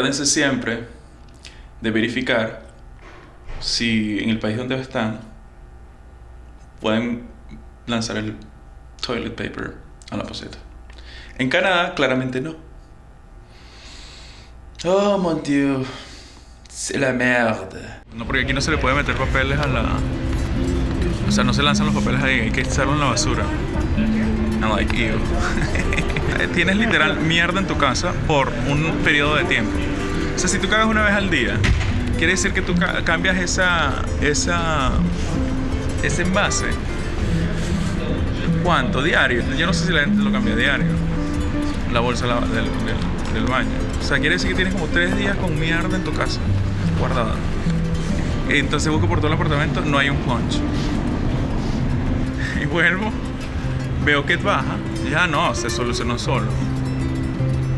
acuérdense siempre de verificar si en el país donde están pueden lanzar el toilet paper a la poseta. En Canadá, claramente no. Oh, mon Dieu. C'est la merde. No, porque aquí no se le puede meter papeles a la... O sea, no se lanzan los papeles ahí, hay que echarlo en la basura. I'm like, ew. Tienes literal mierda en tu casa por un periodo de tiempo. O sea, si tú cagas una vez al día, quiere decir que tú cambias ese envase. ¿Cuánto? ¿Diario? Yo no sé si la gente lo cambia diario. La bolsa del baño. O sea, quiere decir que tienes como 3 días con mierda en tu casa, guardada. Entonces busco por todo el apartamento, no hay un punch. Y vuelvo, veo que baja. Y ya no, se solucionó solo.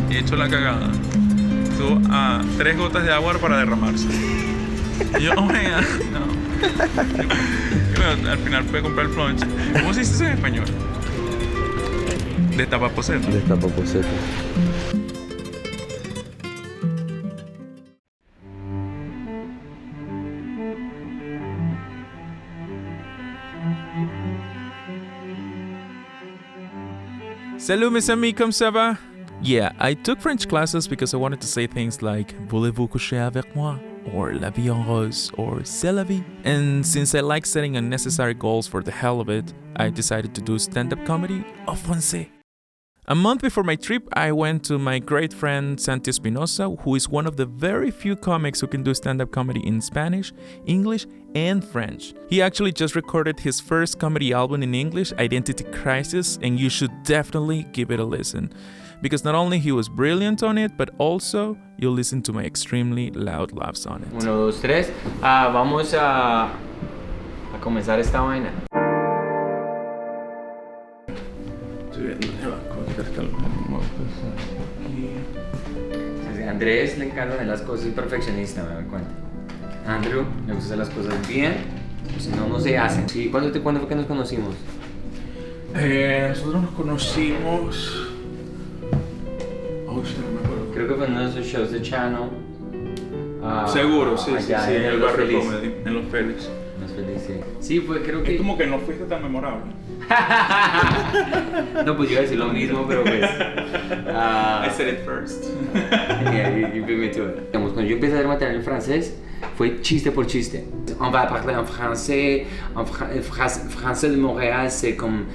Y he hecho la cagada. Estuvo a 3 gotas de agua para derramarse. Y yo, oh my God, no. Y bueno, al final fui a comprar el plunge. ¿Cómo se dice eso en español? Destapaposeta. Destapaposeta. Salut mes amis, comment ça va? Yeah, I took French classes because I wanted to say things like Voulez-vous coucher avec moi? Or La vie en rose, or C'est la vie. And since I like setting unnecessary goals for the hell of it, I decided to do stand-up comedy en français. A month before my trip, I went to my great friend Santi Espinosa, who is one of the very few comics who can do stand-up comedy in Spanish, English, and French. He actually just recorded his first comedy album in English, Identity Crisis, and you should definitely give it a listen. Because not only he was brilliant on it, but also you'll listen to my extremely loud laughs on it. 1, 2, 3. Vamos a comenzar esta vaina. Andrés le encantan de las cosas, es perfeccionista, me doy cuenta. Andrew le gusta hacer las cosas bien, si no, no se hacen. Sí, ¿cuándo fue que nos conocimos? Nosotros nos conocimos... Oh, shit, no me acuerdo. Creo que fue en uno de esos shows de Chano. Seguro, sí, sí, en el barrio Feliz. Comedy, en Los Félix. Los Feliz, sí. Sí, fue, creo que... Es como que no fuiste tan memorable. No, pues yo iba a decir lo mismo, pero pues... I said it first. Yeah, you beat me to it. Cuando yo empecé a hacer material en francés, fue chiste por chiste. On va parler en français. Français de Montréal, c'est comme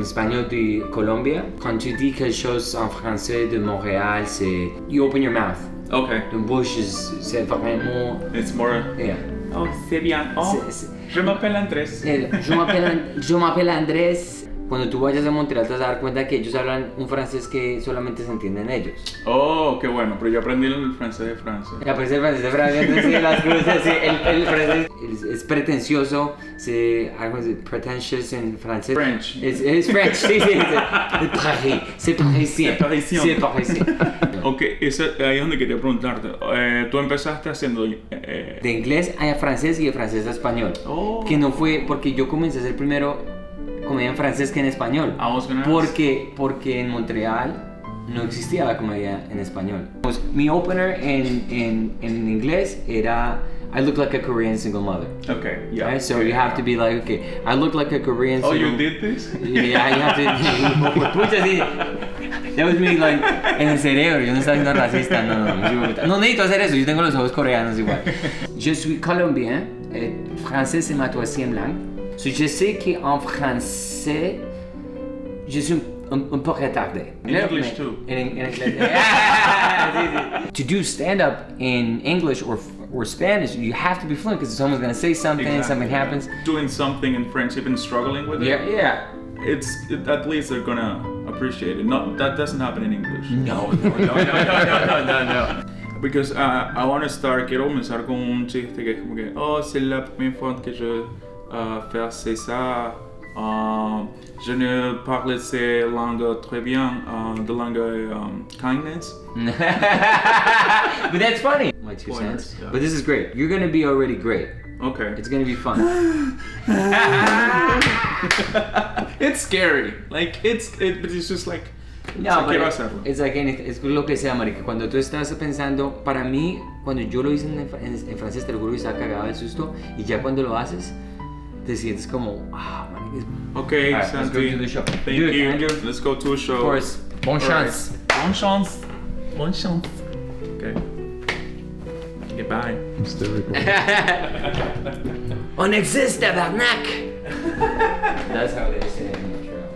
espagnol de Colombia. Quand tu dis quelque chose en français de Montréal, c'est... You open your mouth. Okay. The bouche, c'est vraiment... It's more... Yeah. Oh, c'est bien. Oh, je m'appelle Andrés. Yo m'appelle Andrés. Cuando tú vayas a Montreal te vas a dar cuenta que ellos hablan un francés que solamente se entienden ellos. Oh, qué bueno, pero yo aprendí el francés de Francia. Ya, pues el francés de Francia, entonces las cosas, sí, el francés es pretencioso, algo de pretentious en francés. French. Es French, sí, de Paris, c'est parisien. C'est parisien. Ok, ahí es donde quería preguntarte. Tú empezaste haciendo... De inglés a francés y de francés a español. Oh. Que no fue porque yo comencé a hacer primero comedia en francés que en español. Porque en Montreal no existía la comedia en español. Pues, mi opener en inglés era I look like a Korean single mother. Okay, yeah. Right? So you have to be like, okay, I look like a Korean single... Oh, you did this? Yeah, you have to... Pucha, sí. That was me, like, en el cerebro. Yo no estaba siendo racista, no necesito hacer eso, yo tengo los ojos coreanos igual. Je suis colombien, français c'est ma troisième langue. So, je sais qu'en français, je suis un peu retardé. In English too. In English. To do stand-up in English or Spanish, you have to be fluent because someone's going to say something, Exactly, something happens. Yeah. Doing something in French, even struggling with it. Yeah. At least they're gonna appreciate it. That doesn't happen in English. No. Because I want to start, quiero comenzar con un chiste que es como que, oh, c'est la première fois que je fais ça. Je ne parle ces langues très bien, de langue kindness. But that's funny. My 2 cents. Yeah. But this is great. You're gonna be already great. Okay. It's gonna be fun. It's scary. Like it's just like No, quiero pero hacerlo. es lo que sea, marica. Cuando tú estás pensando, para mí, cuando yo lo hice en francés, te lo juro que estaba cagado del susto. Y ya cuando lo haces, te sientes como, marica. Okay, Alright, let's go Santi. to the show. Thank Do it, you. Andrew. Let's go to a show. Of course. Bon chance. Bon chance. Bon chance. Okay. Goodbye. I'm still recording. On existe, tabarnak! That's how they say it in Montreal.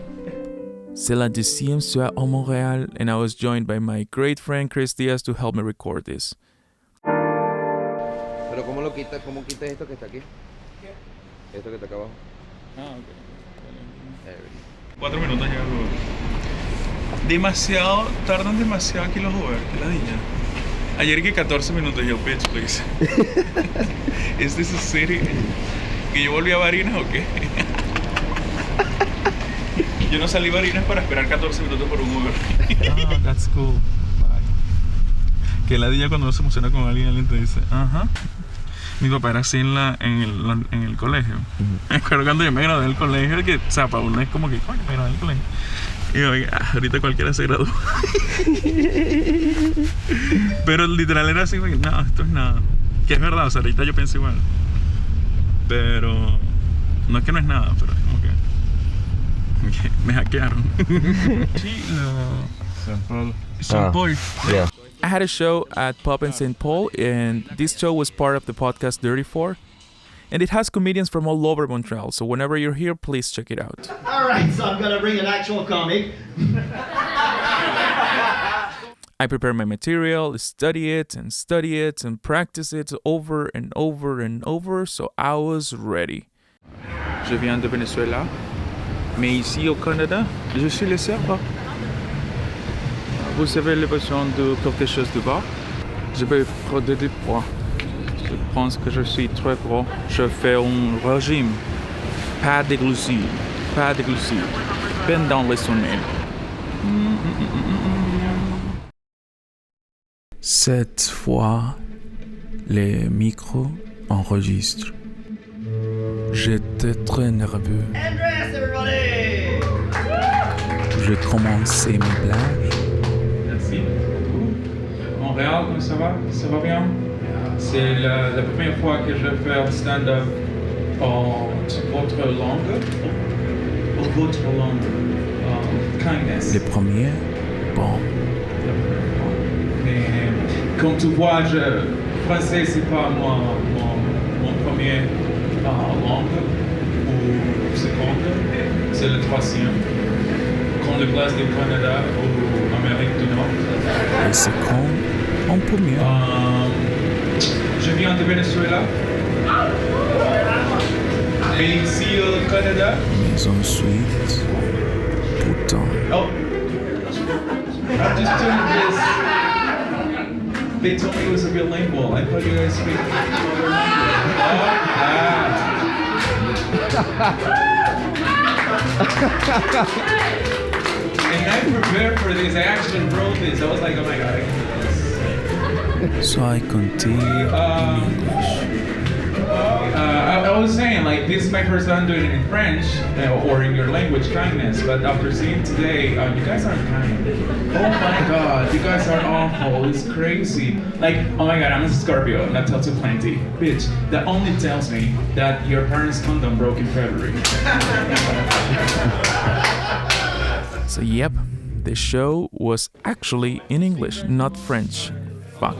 C'est la 10e soirée à Montréal, and I was joined by my great friend Chris Diaz to help me record this. Pero ¿cómo lo quitas? ¿Cómo quitas esto que está aquí? ¿Qué? Esto que está acá abajo. Ah, ok. 4 minutos ya el Uber. Tardan demasiado aquí los Uber, qué ladilla. Ayer que 14 minutos yo, bitch, please. ¿Es this a city? ¿Que yo volví a Barinas o qué? Yo no salí a Barinas para esperar 14 minutos por un Uber. Oh, that's cool. Que ladilla cuando uno se emociona con alguien te dice, ajá. Mi papá era así en el colegio. Me acuerdo cuando yo me gradué del colegio, que, o sea, para uno es como que, coño, me gradué del colegio. Y yo, ahorita cualquiera se gradúa. Pero literal era así, güey, no, esto es nada. Que es verdad, o sea, ahorita yo pienso igual. Pero no es que no es nada, pero es como que me hackearon. Saint Paul. Yeah. I had a show at Pub in St. Paul, and this show was part of the podcast 34. And it has comedians from all over Montreal, so whenever you're here, please check it out. All right, so I'm gonna bring an actual comic. I prepare my material, study it, and practice it over and over and over, so I was ready. Je viens de Venezuela, mais ici au Canada, je suis le serveur. Vous avez besoin de quelque chose de bas? Je vais prendre du poids. Je pense que je suis très gros. Je fais un régime. Pas de glucides. Pas de glucides. Pendant les semaines. Cette fois, les micros enregistrent. J'étais très nerveux. Andress, everybody! J'ai commencé mes blagues. Merci. Montréal, comment ça va? Ça va bien? C'est la première fois que je fais un stand-up en votre langue. En votre langue. Kindness. Les premiers, bon. Mais comme tu vois, français c'est pas mon premier langue ou seconde, c'est le troisième. Comme le place du Canada ou Amérique du Nord. Et c'est quand on peut mieux. Je viens de Venezuela. Et ici au Canada. Mais ensuite, putain. Oh, I'm just doing this. They told me it was a bilingual. I thought you guys speak another language. And I prepared for this. I actually wrote this. I was like, oh my god, I can do this. So I continue in English. I was saying, like, this is my first time doing it in French or in your language, kindness. But after seeing today, you guys aren't kind. Oh my god, you guys are awful. It's crazy. Like, oh my god, I'm a Scorpio, and that tells you plenty. Bitch, that only tells me that your parents' condom broke in February. So yep, the show was actually in English, not French. Fuck.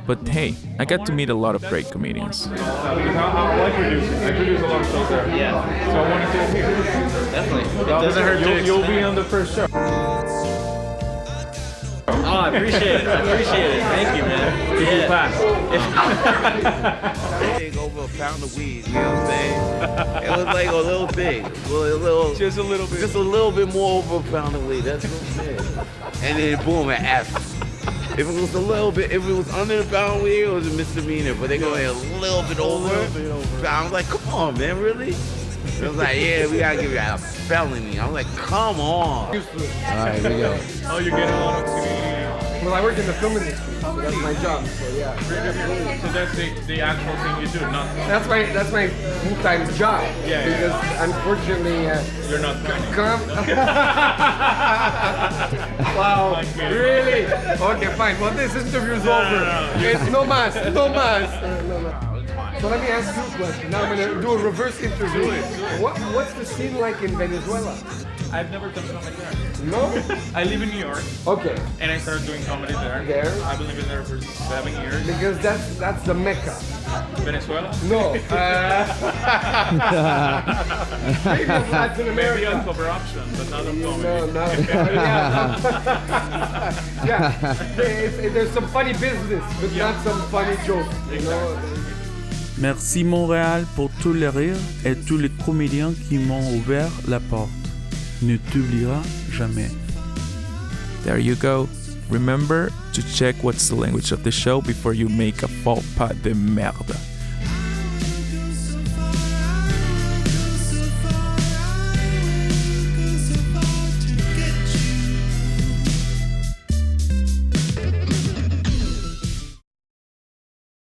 But hey, I got to meet a lot of great comedians. I like producing. I produce a lot of shows there. Yeah. So I wanted to hear. Definitely. It doesn't hurt to You'll be on the first show. Oh, I appreciate it. I appreciate it. Thank you, man. Give you pass. Big over a pound of weed, you know what I'm saying? It was like a little thing. Just a little bit. Just a little bit more over a pound of weed, that's what I'm saying. And then boom, it happened. If it was a little bit, if it was under the pound of weed, it was a misdemeanor. But they go a little bit over. I was like, come on, man, really? It was like, yeah, we gotta give you a felony. I was like, come on. Alright, here we go. Oh, you're getting a lot of TV. Well, I worked in the film industry. So that's my job. So yeah. So that's the actual thing you do, not That's my full-time job. Yeah, because unfortunately, you're not wow, really? Okay, fine. Well, this interview is over. It's no mas. No. So let me ask you a question. Now I'm gonna do a reverse interview. Do it. What's the scene like in Venezuela? I've never done comedy there. No? I live in New York, Okay. and I started doing comedy there. I've been living there for 7 years. Because that's the Mecca. Venezuela? No. Maybe in Latin America. Maybe on cover option, but not on comedy. No, not. Yeah. There's some funny business, but not some funny joke. You know? Merci Montréal pour tous les rires et tous les comédiens qui m'ont ouvert la porte. Ne t'oubliera jamais. There you go. Remember to check what's the language of the show before you make a faux pas de merde.